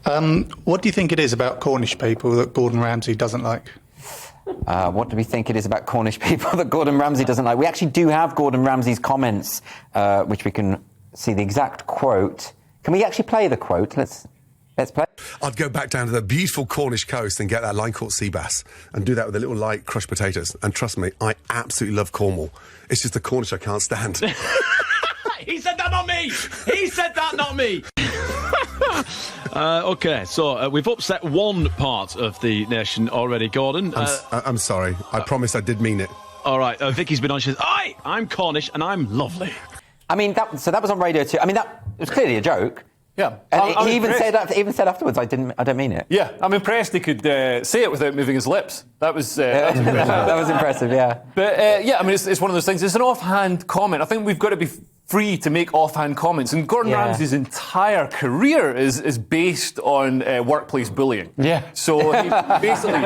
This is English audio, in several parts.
What do you think it is about Cornish people that Gordon Ramsay doesn't like? What do we think it is about Cornish people that Gordon Ramsay doesn't like? We actually do have Gordon Ramsay's comments, which we can see the exact quote. Can we actually play the quote? Let's play. I'd go back down to the beautiful Cornish coast and get that line-caught sea bass and do that with a little light crushed potatoes. And trust me, I absolutely love Cornwall. It's just the Cornish I can't stand. He said that, not me! He said that, not me! OK, so we've upset one part of the nation already, Gordon. I'm sorry. I promise I did mean it. All right, Vicky's been on. She says, "Aye, I'm Cornish and I'm lovely." I mean, that was on radio too. I mean, that was clearly a joke. Yeah, and he even said afterwards, "I don't mean it." Yeah, I'm impressed he could say it without moving his lips. That was that was impressive. Yeah, but yeah, I mean, it's one of those things. It's an offhand comment. I think we've got to be free to make offhand comments. And Gordon Ramsay's entire career is based on workplace bullying. Yeah. So he basically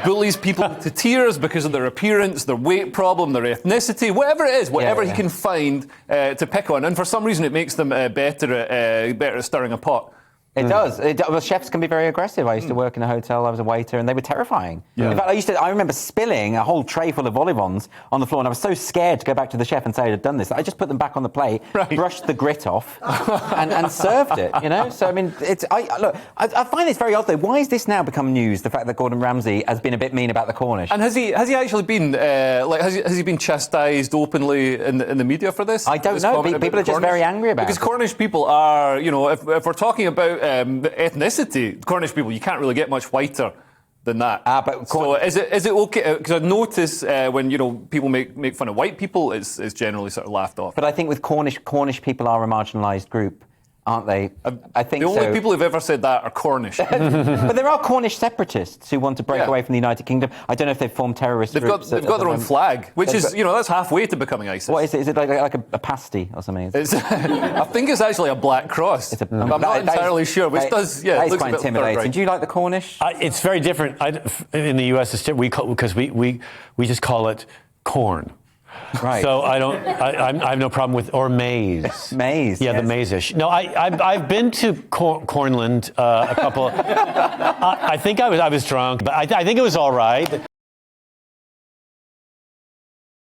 bullies people to tears because of their appearance, their weight problem, their ethnicity, whatever it is, whatever he can find to pick on. And for some reason, it makes them better at stirring a pot. It does. Well, chefs can be very aggressive. I used to work in a hotel. I was a waiter, and they were terrifying. Yeah. In fact, I remember spilling a whole tray full of vol au vents on the floor, and I was so scared to go back to the chef and say I'd done this. I just put them back on the plate, brushed the grit off, and served it. You know. So I mean, I find this very odd though. Why has this now become news? The fact that Gordon Ramsay has been a bit mean about the Cornish. And has he actually been has he been chastised openly in the media for this? I don't know. People are just very angry about it. Because Cornish people are, you know, if we're talking about ethnicity, Cornish people, you can't really get much whiter than that. But so is it okay? Because I notice when people make fun of white people, it's generally sort of laughed off. But I think with Cornish people are a marginalised group, aren't they? I think the only people who've ever said that are Cornish. But there are Cornish separatists who want to break away from the United Kingdom. I don't know if they've formed terrorist groups. They've got their own flag, which is, that's halfway to becoming ISIS. What is it? Is it like a pasty or something? I think it's actually a black cross. I'm not entirely sure, which does, that is quite intimidating. Do you like the Cornish? It's very different. In the US, because we just call it corn. Right. So I have no problem with, or maize. Maize. Yeah, yes. The maize-ish. No, I've been to Cornland a couple. I think I was drunk, but I think it was all right.